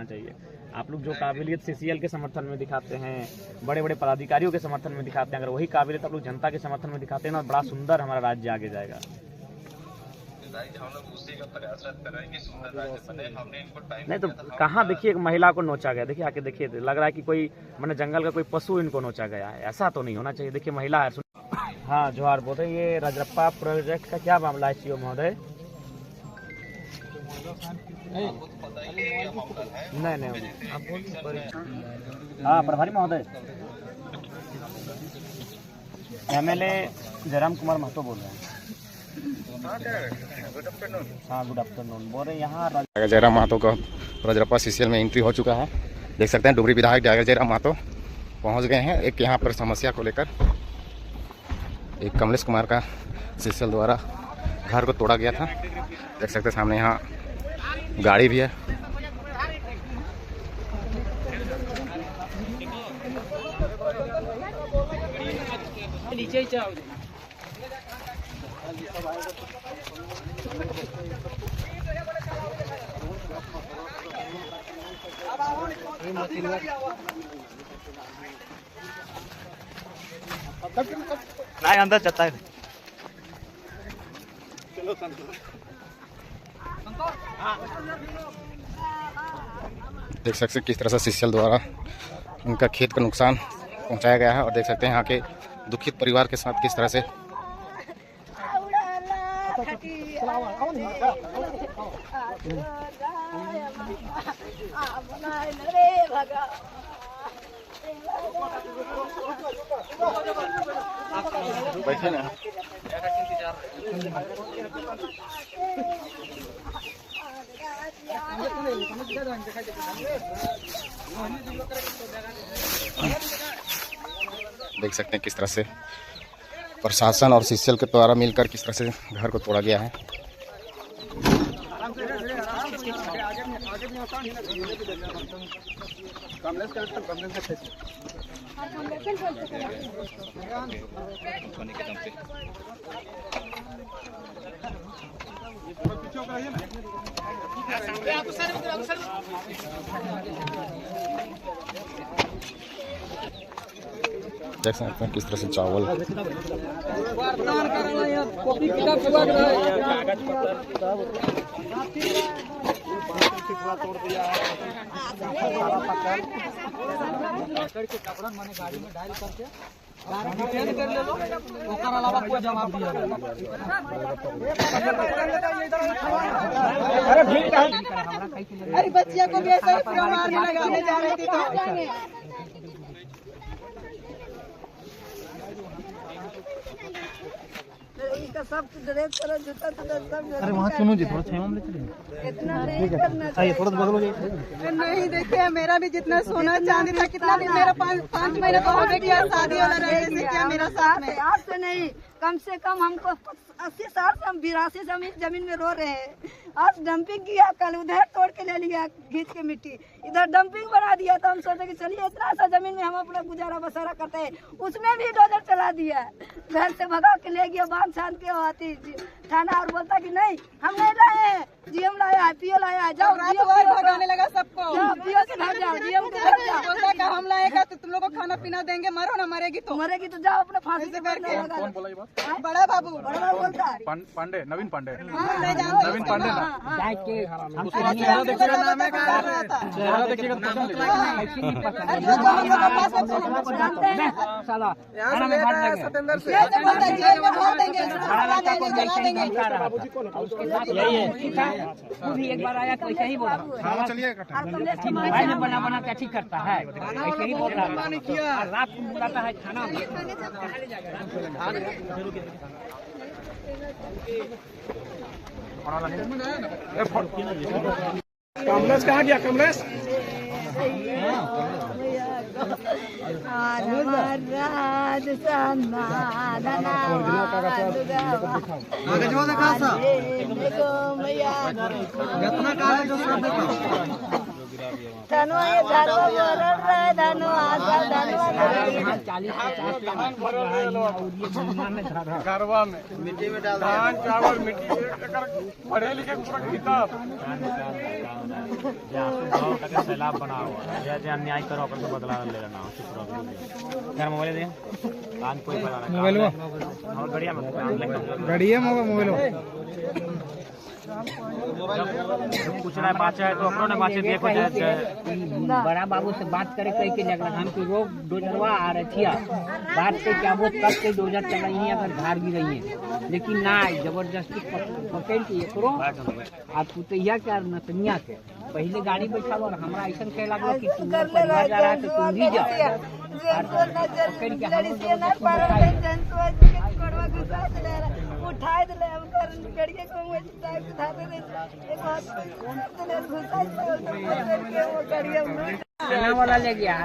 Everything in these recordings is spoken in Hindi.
चाहिए। आप लोग जो काबिलियत सीसीएल के समर्थन में दिखाते हैं, बड़े बड़े पदाधिकारियों के समर्थन में दिखाते हैं, अगर वही काबिलियत आप लोग जनता के समर्थन में दिखाते हैं ना, बड़ा सुंदर हमारा राज्य आगे जाएगा। नहीं तो कहाँ देखिए एक महिला को नोचा गया, देखिए आके देखिए, लग रहा है कि कोई मैंने जंगल का कोई पशु इनको नोचा गया है, ऐसा तो नहीं होना चाहिए। देखिए महिला है। हाँ जोहार बोल रहे, ये रजरप्पा प्रोजेक्ट का क्या मामला है सीओ महोदय? नहीं आप बोलिए। हाँ प्रभारी महोदय, एमएलए जयराम कुमार महतो बोल रहे हैं। हाँ गुड आफ्टरनून बोल रहे हैं। यहाँ जयराम महतो का रजरप्पा सीसीएल में एंट्री हो चुका है। देख सकते हैं डुगरी विधायक डागर जयराम महतो पहुँच गए हैं। एक यहाँ पर समस्या को लेकर एक कमलेश कुमार का सीसीएल द्वारा घर को तोड़ा गया था। देख सकते हैं सामने यहाँ गाड़ी भी है। नीचे ही जाओ। नहीं अंदर चलता है। देख सकते हैं किस तरह से सीसीएल द्वारा उनका खेत का नुकसान पहुंचाया गया है। और देख सकते हैं यहाँ के दुखित परिवार के साथ किस तरह से बैठे ना। देख सकते हैं किस तरह से प्रशासन और सीसीएल के द्वारा मिलकर किस तरह से घर को तोड़ा गया है। देख सकते हैं किस तरह से चावल गाड़ी में डाल करके कर ले लो, ओकर अलावा कोई जवाब दिया। अरे बच्चिया को भी ऐसा ही मारने लगाने जा रहे थे तो सब ड्रेस तरह जूता सब। अरे वहाँ सुनो जी, थोड़ा छाया में चलिए। इतना नहीं करना चाहिए, थोड़ा बदलो जी। नहीं देखिए मेरा भी जितना सोना चांदी था, कितना दिन मेरा 5 महीना तो हो गया शादी वाला रहे से क्या मेरा साथ में। आज से नहीं, कम से कम हमको 80 साल से हम 82 जमीन में रो रहे हैं। आज डंपिंग किया, कल उधर तोड़ के ले लिया घींच के मिट्टी, इधर डंपिंग बना दिया। तो हम सोचे कि चलिए इतना सा जमीन में हम अपना गुजारा बसारा करते हैं, उसमें भी डोजर चला दिया। घर से भगा के ले गया, बांध छान के आती थाना और बोलता कि नहीं हम नहीं लाए हैं, जीएम लाया है, पीओ लाया है। जाओ भगाने लगा सबको, पीओ के घर जाओ, जीएम के घर जाओ। बोलता कि हम लाएगा तो तुम लोग को खाना पीना देंगे, मरो ना, मरेगी तो जाओ अपने फांसी से करके। कौन बोला ये बात? बड़ा बाबू बोलता है पांडे, नवीन पांडे। नवीन पांडे ना चेहरा देखिएगा वो भी एक बार आया तो ऐसे ही बोला, बना बना के ठीक करता है, ऐसे ही बोल रहा है। रात को बुलाता है खाना में। कमलेश कहाँ गया? कमलेश धनुआ ये झाड़वा बोल रहे धनुआ धनुआ 40-50 में धरा गरबा में मिट्टी में डाल धान चावल मिट्टी पढ़े लिखे पूरा किताब सैलाब बना हुआ जैसे अन्याय करो अपन तो बदला ले लेना चुप रहो। क्या मोबाइल दे कान कोई पता नहीं मोबाइल और बढ़िया मोबाइल कुछ ना बात है तो अपनों ने बातें देखो बड़ा बाबू से बात करे कहीं के जगह हम की रोग डोजरवा आ रही थी बात से क्या वो कब से डोजर चल रही है अगर धार भी रही है लेकिन ना जबरदस्ती पकड़ के करो आप पुतैया क्या नतनिया के पहले गाड़ी बैठा और हमरा ऐसा कह लगा कि तुम परिवार जा रहा है तो तुम भी जाओ उठाए दिले हम कर गड़िए को उठाए दे चलने वाला ले गया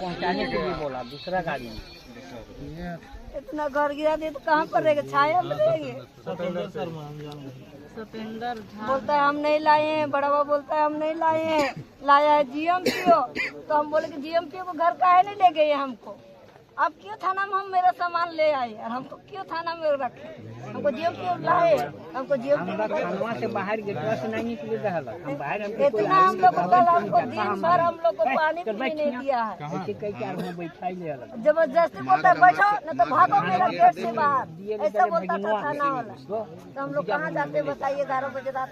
पहुँचाने के लिए बोला दूसरा गाड़ी में इतना घर गिरा दिए तो कहाँ पर रहेगा छाया में रहेंगे। बोलता है हम नहीं लाए हैं बड़ावा बोलता है हम नहीं लाए हैं लाया है जीएमपीओ तो हम बोले कि जीएमपीओ को घर काहे नहीं ले गए हमको अब क्यों थाना में हम मेरा सामान ले आए और हमको क्यों थाना में रखे हमको जीएमपीओ लाए हमको थानवा से बाहर गेटवा से नहीं निकले रहला हम बाहर इतना हम लोग को कल हमको दिन भर हम लोग को पानी भी नहीं दिया है ऐसे कई के हम बैठा ही ले अलग जबरदस्ती बोलता है बैठो न तो भागो मेरा गेट से बाहर ऐसा बोलता था थाना वाला तो हम लोग कहाँ जाते बताइए 11 बजे रात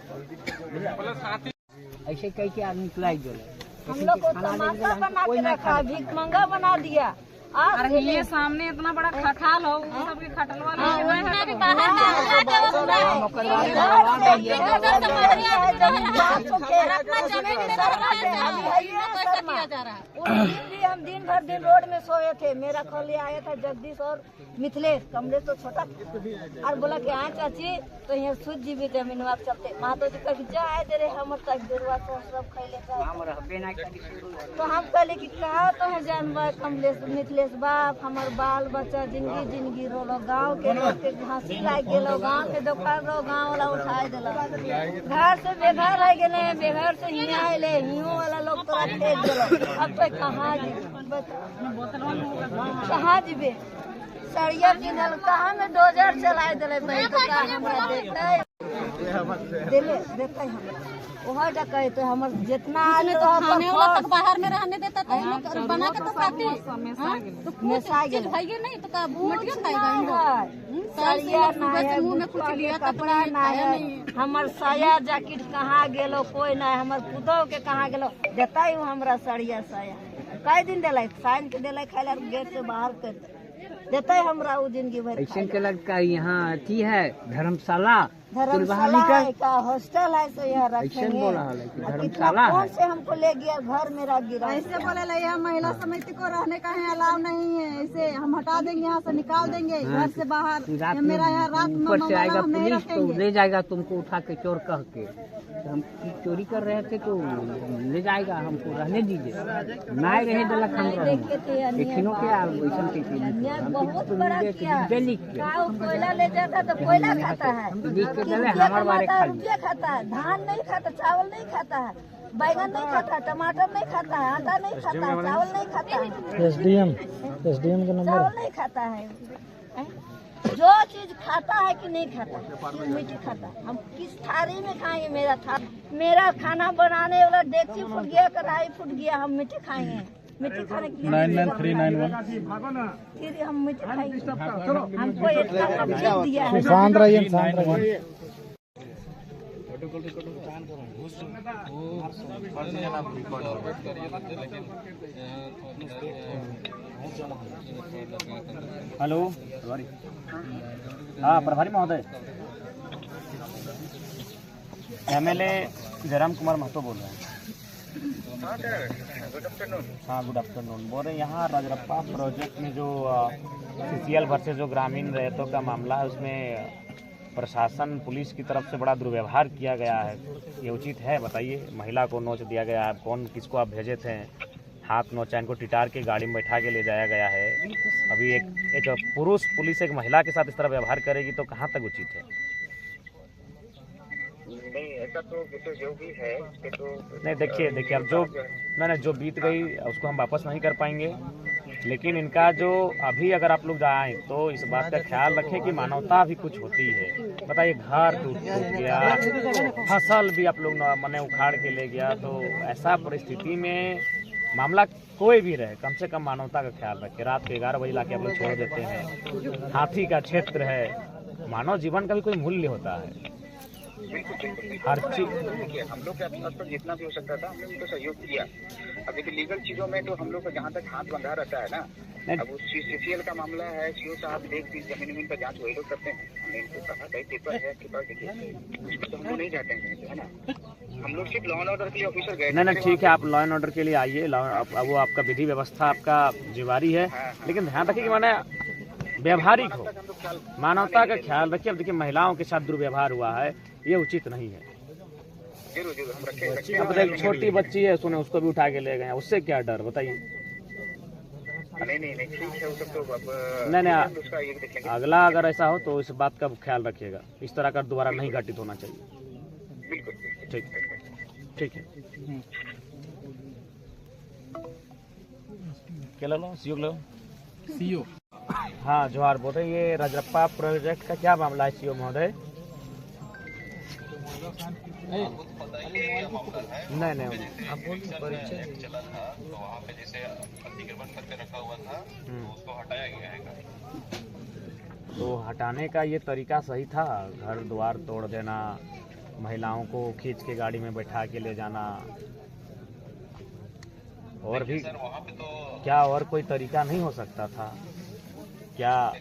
ऐसे कई के आदमी निकलाई गए हम लोग को तमाशा बना के रखा भीख मंगा बना दिया। अरे ये सामने इतना बड़ा खटाल हो सबके खटल हम दिन भर दिन रोड में सोए थे मेरा खोले आया था जगदीश और मिथिलेश कमलेश तो छोटा और बोला कि हाँ चाची तो यहाँ सूझ जी भी जमीन वाप चलते मातो जी कभी जाए दे रहे हम तक देरवा तो सब खैले तो हम कहले कि कहा तो है जानवर कमलेश मिथिलेश बाप हमार बाल बच्चा जिंदगी रोलो गाँव के लोग के घासी लाग गेलो गाँव के दुकान रो गाँव वाला उठाए दिलो घर से बेघर रह गए बेघर से हिने आए हियो वाला लोग तोरा फेंक दिलो अब तो कहाँ जीबे सड़िया किनल कहाँ में डोजर चलाए दिले भाई तो का हमरा देखते हम वहाँ जा कहे तो हमर जितना आने तो खाने वाला तक बाहर में रहने देता तो बना के तो खाते तो मेसा गेल खाइए नहीं तो का मटिया खाएगा सड़िया ना मुंह में कुछ लिया कपड़ा ना है हमर साया जैकेट कहाँ गेलो कोई ना हमर पुतौ के कहाँ गेलो देता ही हमरा सड़िया साया कई दिन दिलाई साइन के दिलाई खाए गेट से बाहर कर देता है हमरा वो जिंदगी भर ऐसे के लगता है यहाँ अथी है धर्मशाला का हॉस्टल है तो यहाँ रखेंगे धर्मशाला कौन से हमको ले गया घर मेरा गिरा ऐसे बोले यहाँ महिला समिति को रहने का है अलाव नहीं है ऐसे हम हटा देंगे यहाँ से निकाल देंगे घर से बाहर मेरा यहाँ रात में ऊपर से आएगा पुलिस तो ले जाएगा तुमको उठा के चोर कह के हम चोरी कर रहे थे तो ले जाएगा हमको रहने दीजिए ना रहे दलक हम देखिनो के बहुत बड़ा किया कोयला ले जाता तो कोयला खाता है हमारे बारे रुपया खाता है धान नहीं खाता चावल नहीं खाता है बैगन नहीं खाता टमाटर नहीं खाता है आटा नहीं खाता है चावल नहीं खाता है एसडीएम का नंबर चावल नहीं खाता है जो चीज खाता है कि नहीं खाता है मीठी खाता है हम किस थाली में खाएंगे मेरा खाना बनाने वाला डेगची फूट गया कढ़ाई फूट गया हम मीठी खाएंगे मिट्टी खाने के लिए 99391 फिर हम मिट्टी खाएंगे हमको इतना अवसर दिया है शांत रहिए हेलो हाँ प्रभारी महोदय एमएलए जयराम कुमार महतो बोल रहे हैं। हाँ गुड आफ्टरनून बोल रहे हैं यहाँ राजरप्पा प्रोजेक्ट में जो सीसीएल वर्सेस जो ग्रामीण रैयतों का मामला है उसमें प्रशासन पुलिस की तरफ से बड़ा दुर्व्यवहार किया गया है, ये उचित है? बताइए। महिला को नोच दिया गया है, कौन किसको आप भेजे थे? हाथ नोचा, इनको टिटार के गाड़ी में बैठा के ले जाया गया है। अभी एक पुरुष पुलिस एक महिला के साथ इस तरह व्यवहार करेगी तो कहाँ तक उचित है? नहीं, का तो विषय जो भी है इसके तो नहीं देखिए अब जो मैंने जो बीत गई उसको हम वापस नहीं कर पाएंगे, लेकिन इनका जो अभी अगर आप लोग जाएं तो इस बात का ख्याल रखें कि मानवता भी कुछ होती है। बताइए, घर टूट गया, फसल भी आप लोग मैंने उखाड़ के ले गया, तो ऐसा परिस्थिति में मामला कोई भी रहे कम से कम मानवता का ख्याल रखें। रात के 11 बजे लाके आप लोग छोड़ देते हैं, हाथी का क्षेत्र है, मानव जीवन का भी कोई मूल्य होता है। हर चीज देखिए हम लोग के आसपास तो जितना भी हो सकता था हमने उनको सहयोग किया। अब देखिए लीगल चीजों में तो हम लोग को जहाँ तक हाथ बंधा रहता है ना, अब उस सीसीएल का मामला है, सीओ साहब देख जमीन का जांच वही लोग करते हैं। हमने इनको कहा भाई पेपर है आपके पास, देखिए इसमें तो हम लोग नहीं जाते हैं, है ना। हम लोग सिर्फ लॉ एंड ऑर्डर के लिए ऑफिसर गए। नहीं ठीक है, आप लॉ एंड ऑर्डर के लिए आइए, वो आपका विधि व्यवस्था आपका जिम्मेवारी है, लेकिन ध्यान रखिए कि मैंने व्यवहारिक हो, मानवता का ख्याल रखिए। अब देखिए महिलाओं के साथ दुर्व्यवहार हुआ है, ये उचित नहीं है। जरूर हम रखें। अब एक छोटी बच्ची है, सुने उसको भी उठा के ले गए, उससे क्या डर बताइए। नहीं ठीक है, वो सब तो अब नहीं अगला अगर ऐसा हो तो इस बात का ख्याल रखिएगा, इस तरह का दोबारा नहीं घटित होना चाहिए। बिल्कुल ठीक है। क्या लो सीओ हाँ जोहार बोल रहे, ये रजरप्पा प्रोजेक्ट का क्या मामला है सीओ महोदय? नहीं आप परिचय चला था तो वहाँ पे जैसे अतिक्रमण करके रखा हुआ था तो उसको हटाया गया है। तो हटाने का ये तरीका सही था? घर द्वार तोड़ देना, महिलाओं को खींच के गाड़ी में बैठा के ले जाना, और भी वहाँ पे तो क्या और कोई तरीका नहीं हो सकता था? क्या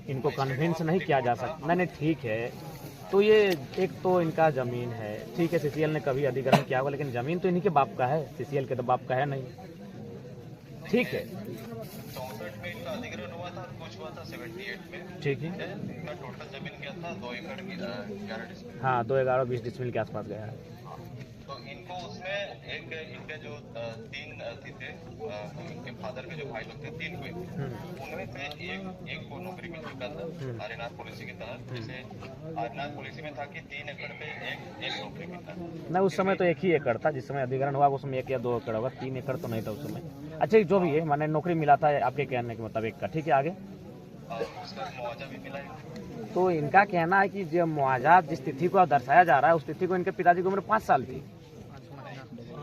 इनको कन्विंस नहीं किया जा सकता? नहीं ठीक है, तो ये एक तो इनका ज़मीन है, ठीक है, सीसीएल ने कभी अधिग्रहण किया होगा, लेकिन ज़मीन तो इन्हीं के बाप का है, सीसीएल के तो बाप का है नहीं। ठीक है 64 में इनका अधिग्रहण हुआ था, कुछ हुआ था 78 में। ठीक है, इनका टोटल जमीन क्या था 2 एकड़ 11 डिसमिल। हाँ 2-11-20 डिसमिल के आसपास गया है। तो इनको उसमें एक इनके जो 3 अथी थे, इनके फादर के जो भाई लोग थे 3 कोई थे, उनमें से एक को नौकरी मिल चुका था आर्यनाथ पॉलिसी के तहत। जैसे आर्यनाथ पॉलिसी में था कि 3 एकड़ पे एक नौकरी मिलता। नहीं उस समय तो 1 ही एकड़ था, जिस समय अधिग्रहण हुआ उस समय 1 या 2 एकड़ होगा, 3 एकड़ तो नहीं था उस समय। अच्छा जो भी है, मैंने नौकरी मिला था आपके कहने के मुताबिक का, ठीक है आगे उसका मुआवजा भी मिला है। तो इनका कहना है कि जो मुआवजा जिस तिथि को दर्शाया जा रहा है उस तिथि को इनके पिताजी की उम्र 5 साल थी।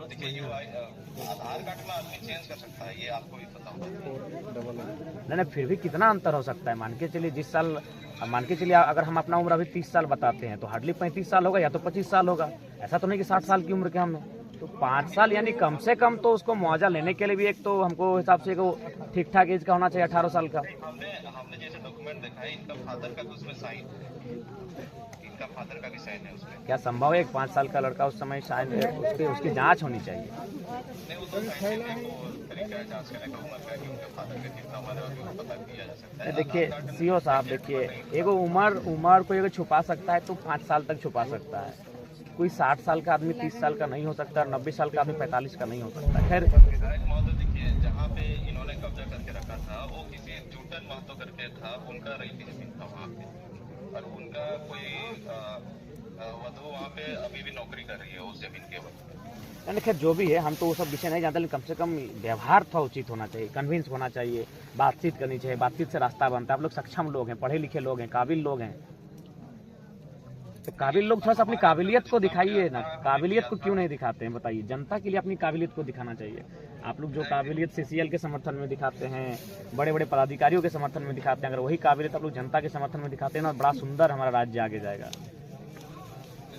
देखिए आधार कार्ड में आदमी चेंज कर सकता है, ये आपको भी पता होगा। नहीं फिर भी कितना अंतर हो सकता है? मान के चलिए जिस साल, मान के चलिए अगर हम अपना उम्र अभी 30 साल बताते हैं तो हार्डली 35 साल होगा या तो 25 साल होगा, ऐसा तो नहीं कि 60 साल की उम्र के हम हैं। तो 5 साल यानी कम से कम तो उसको मुआवजा लेने के लिए भी एक तो हमको हिसाब से ठीक ठाक एज का होना चाहिए, 18 साल का। हमने जैसे डॉक्यूमेंट देखा है, इनका फादर का तो उसमें साइन, इनका फादर का भी साइन है उसमें। क्या संभव है 5 साल का लड़का उस समय शायद उसकी जांच होनी चाहिए? नहीं वो तो साइन तरीका है जांच करने का, उम्र का कि उनके फादर का कितना उम्र है वो पता किया जा सकता है। देखिए सीओ साहब, देखिए एगो उम्र को अगर छुपा सकता है तो 5 साल तक छुपा सकता है। कोई 60 साल का आदमी 30 साल का नहीं हो सकता, 90 साल का आदमी 45 का नहीं हो सकता। खैर देखिए जहाँ पे इन्होंने कब्जा करके रखा था वो किसी जूटन महतो करके था, उनका रईती जमीन था वहाँ पे, और उनका कोई वधु वहाँ पे अभी भी नौकरी कर रही है उस जमीन के ऊपर। खैर जो भी है, हम तो वो सब विषय नहीं जानते, लेकिन कम से कम व्यवहार थोड़ा उचित होना चाहिए, कन्विंस होना चाहिए, बातचीत करनी चाहिए, बातचीत से रास्ता बनता है। आप लोग सक्षम लोग हैं, पढ़े लिखे लोग हैं, काबिल लोग हैं, तो काबिल लोग थोड़ा सा अपनी काबिलियत को दिखाइए ना। काबिलियत को क्यों नहीं दिखाते हैं बताइए? जनता के लिए अपनी काबिलियत को दिखाना चाहिए। आप लोग जो काबिलियत सीसीएल के समर्थन में दिखाते हैं, बड़े बड़े पदाधिकारियों के समर्थन में दिखाते हैं, अगर वही काबिलियत आप लोग जनता के समर्थन में दिखाते हैं ना, बड़ा सुंदर हमारा राज्य आगे जाएगा।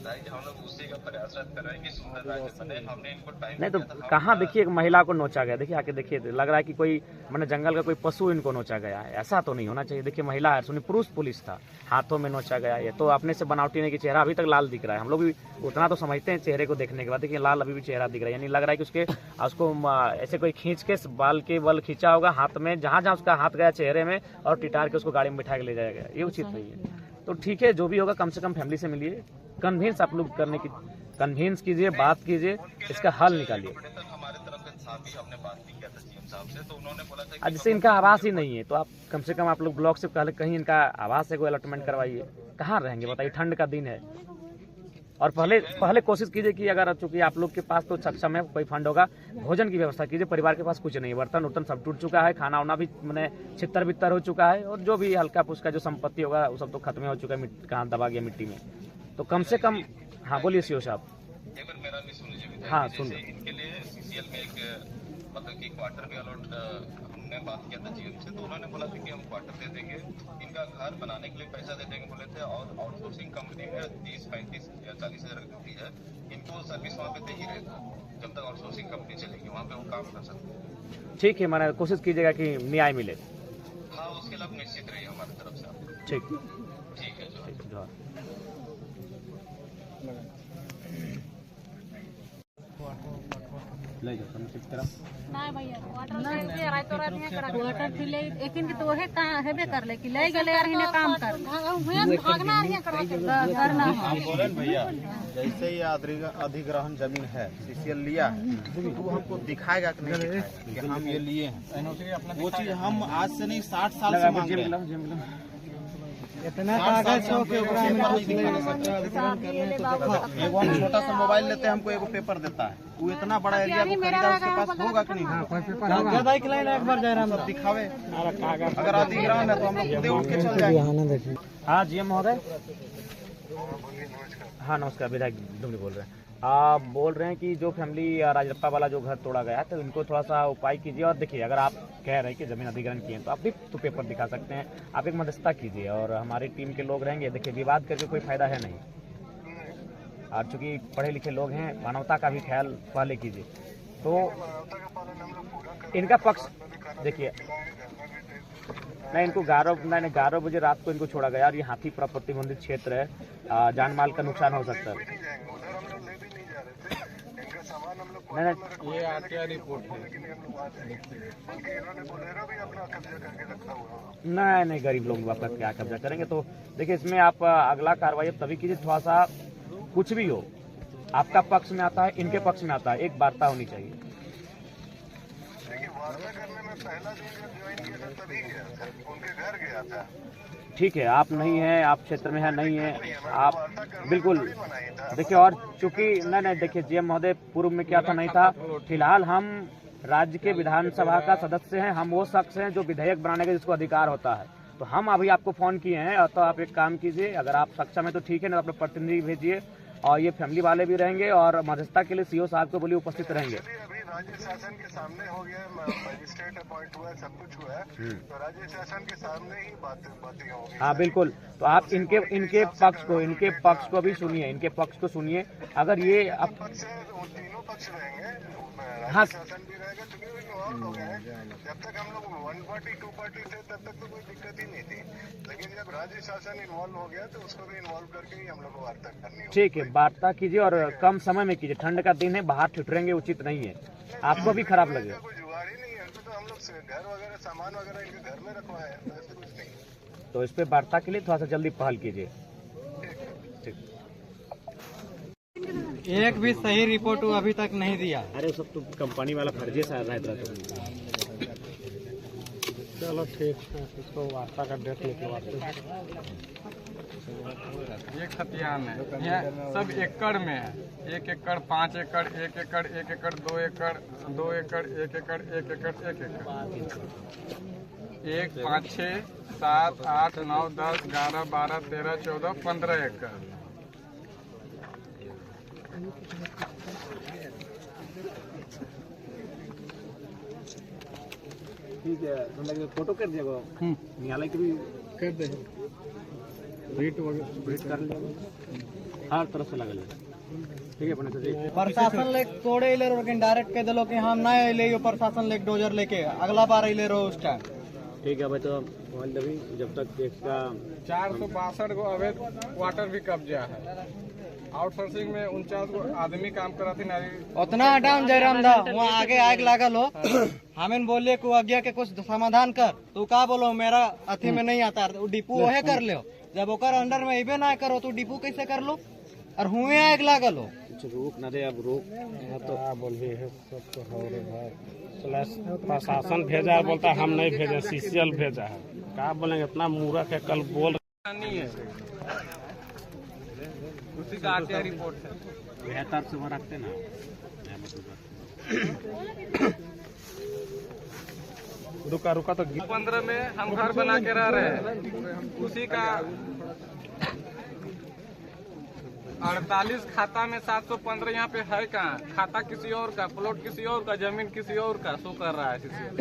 हम लोग उसी का प्रयासरत कर रहे हैं कि सुंदर राज्य बने। हमने इनको टाइम नहीं तो कहाँ देखिए एक महिला को नोचा गया, देखिए आके देखिए, लग रहा है कि कोई मैंने जंगल का कोई पशु इनको नोचा गया है, ऐसा तो नहीं होना चाहिए। देखिए महिला है, सुनिए पुरुष पुलिस था, हाथों में नोचा गया, ये तो अपने से बनावटी नहीं कि चेहरा अभी तक लाल दिख रहा है। हम लोग भी उतना तो समझते हैं चेहरे को देखने के बाद, देखिए लाल अभी भी चेहरा दिख रहा है, यानी लग रहा है कि उसको ऐसे कोई खींच के बाल के बल खींचा होगा हाथ में, जहाँ जहाँ उसका हाथ गया चेहरे में, और टिटार के उसको गाड़ी में बिठा के ले जाया गया, ये उचित नहीं है। तो ठीक है जो भी होगा, कम से कम फैमिली से मिलिए, कन्विंस आप लोग करने की कन्विंस कीजिए, बात कीजिए, इसका हल निकालिए। हमारे तरफ से था भी, हमने बात भी किया था सीएम साहब से, तो उन्होंने बोला था जैसे इनका आवास ही नहीं है तो आप कम से कम आप लोग ब्लॉक से पहले कहीं इनका आवास से कोई अलॉटमेंट करवाइए। कहाँ रहेंगे बताइए? ठंड का दिन है, और पहले कोशिश कीजिए कि अगर चूंकि आप लोग के पास तो सक्षम है, कोई फंड होगा, भोजन की व्यवस्था कीजिए। परिवार के पास कुछ नहीं है, बर्तन उर्तन सब टूट चुका है, खाना वाना भी मैंने छितर बितर हो चुका है, और जो भी हल्का फुल्का जो संपत्ति होगा वो सब तो खत्म हो चुका है, कहाँ दबा गया मिट्टी में। तो कम से कम, हाँ बोलिए सीओ साहब। एक बार मेरा भी सुन लीजिए। हाँ सुन। इनके लिए सीसीएल में एक मतलब कि क्वार्टर भी अलॉट हमने बात किया था जीएम से, तो उन्होंने बोला था कि हम क्वार्टर दे देंगे, इनका घर बनाने के लिए पैसा दे देंगे बोले थे, और आउटसोर्सिंग कंपनी में 30, 35 या 40 हज़ार ड्यूटी है, इनको सर्विस वहाँ पे दे ही रहेगा जब तक आउटसोर्सिंग कंपनी चलेगी, वहाँ पे वो काम कर सकते हैं। ठीक है, मैंने कोशिश कीजिएगा कि न्याय मिले। हाँ, उसके लिए आप निश्चित रहिए हमारी तरफ से। ठीक ठीक है, जो नहीं भैया वाटर फिले लेकिन तो वही कहाँ हेबे कर ले कि ले गले यार इन्हें काम कर भागना है करना हम बोले भैया जैसे ही अधिग्रहण जमीन है सीसीएल लिया है तो वो हमको दिखाएगा कि नहीं दिखाएगा कि हम ये लिए हैं। वो चीज हम आज से नहीं 60 साल से मांग रहे हैं। इतना कागज हो के ऊपर हम छोटा सा मोबाइल लेते हैं, हमको एगो पेपर देता है, वो इतना बड़ा एरिया को खरीदा, उसके पास होगा कि नहीं? एक बार जयराम दिखावे अगर अधिग्रहण है तो हम लोग खुद उठ के चल जाएंगे। हाँ जीएम महोदय। हाँ नमस्कार, विधायक डुमरी बोल रहे हैं। आप बोल रहे हैं कि जो फैमिली राजरप्पा वाला जो घर तोड़ा गया है तो इनको थोड़ा सा उपाय कीजिए। और देखिए, अगर आप कह रहे हैं कि जमीन अधिग्रहण किए हैं तो आप भी तो पेपर दिखा सकते हैं, आप एक मध्यस्थता कीजिए और हमारी टीम के लोग रहेंगे। देखिए, विवाद करके कोई फायदा है नहीं, और चूंकि पढ़े लिखे लोग हैं, मानवता का भी ख्याल पहले कीजिए। तो इनका पक्ष देखिए, नहीं इनको 11 बजे रात को इनको छोड़ा गया और ये हाथी प्रतिबंधित क्षेत्र है, जान माल का नुकसान हो सकता है। नहीं, ये आरटीआई रिपोर्ट है। नहीं, गरीब लोग आपका क्या कब्जा करेंगे। तो देखिए, इसमें आप अगला कार्रवाई तभी कीजिए, थोड़ा सा कुछ भी हो, आपका पक्ष में आता है, इनके पक्ष में आता है, एक वार्ता होनी चाहिए। ठीक है, आप नहीं हैं, आप क्षेत्र में है नहीं है, आप बिल्कुल देखिए। और चूंकि नहीं देखिए, जीएम महोदय पूर्व में क्या था नहीं था, फिलहाल हम राज्य के विधानसभा का सदस्य हैं, हम वो शख्स हैं जो विधेयक बनाने का जिसको अधिकार होता है। तो हम अभी आपको फोन किए हैं, और तो आप एक काम कीजिए, अगर आप सक्षम है तो ठीक है, ना अपने प्रतिनिधि भेजिए, और ये फैमिली वाले भी रहेंगे, और मध्यस्थता के लिए सीओ साहब को बोलिए उपस्थित रहेंगे। राज्य शासन के सामने हो गया, मजिस्ट्रेट अपॉइंट हुआ है, सब कुछ हुआ है, तो राज्य शासन के सामने ही बातें होगी। हाँ बिल्कुल, तो आप इनके पक्ष को भी सुनिए, इनके पक्ष को सुनिए। अगर ये अब तीनों पक्ष रहेंगे, हाँ शासन भी रहेगा, क्योंकि वो इन्वॉल्व हो गए हैं। जब तक हम लोग 1 पार्टी 2 पार्टी थे तब तक तो कोई दिक्कत ही नहीं थी, लेकिन जब राज्य शासन इन्वॉल्व हो गया तो उसको भी इन्वॉल्व करके ही हम लोग को वार्ता करनी होगी। ठीक है, वार्ता कीजिए और कम समय में कीजिए, ठंड का दिन है, बाहर ठिठुरेंगे उचित नहीं है, आपको भी खराब लगेगा। कोई जुगाड़ ही नहीं है, तो हम लोग घर वगैरह सामान वगैरह इनके घर में रखवाए हैं, ऐसा कुछ नहीं। तो इस पे वार्ता के लिए थोड़ा सा जल्दी पहल कीजिए। ठीक, एक भी सही रिपोर्ट वो अभी तक नहीं दिया। अरे सब तो कंपनी वाला फर्जी सा रहता है। चलो ठीक है, इसको वार्ता का डेट लेके वार्ता। ये खतियान है, ये सब एकड़ में है, 1 एकड़ 5 एकड़ 1 एकड़ 1 एकड़ 2 एकड़ 2 एकड़ 1 एकड़ 1 एकड़ 1 एकड़ 1 5 6 7 8 9 10 11 12 13 14 15 एकड़। ठीक है, मतलब फोटो कर दिएगा, न्यायालय की भी कर दे, भेंट कर लिया, हर तरफ से लगल है। ठीक है, प्रशासन ले तोड़े ले रहो, डायरेक्ट कह दिलो कि हम ना ले प्रशासन ले डोजर लेके अगला बार ले रहो उस टाइम। ठीक है भाई, तो मोबाइल दबी जब तक इसका 462 गो अवैध वाटर भी कब्जा है। आउटसोर्सिंग में 49 गो आदमी काम कराती नारी उतना हटाम जयराम दा, वहाँ आगे आग लागल हो, हमें बोलिए को आज्ञा के कुछ समाधान कर, तू का बोलो मेरा अथी में नहीं आता, डिपू वहे कर लो, जब ओकर अंडर में इबे ना करो तो डिपू कैसे कर लो, और हुए आग लागल हो। रोक ना दे, अब रोक तो बोलिए सब तो हो रे भाई, प्रशासन भेजा है, बोलता हम नहीं भेजे, सीसीएल भेजा है, क्या बोलेंगे, इतना मूर्ख है, कल बोल नहीं है। उसी का आरटीआई रिपोर्ट है। बेहतर से वो रखते ना। रुका रुका तो 15 में हम घर बना के रह रहे हैं, उसी का 48 खाता में 715 यहाँ पे है कहाँ? खाता किसी और का, प्लॉट किसी और का, जमीन किसी और का शो कर रहा है CCL।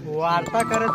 वार्ता करे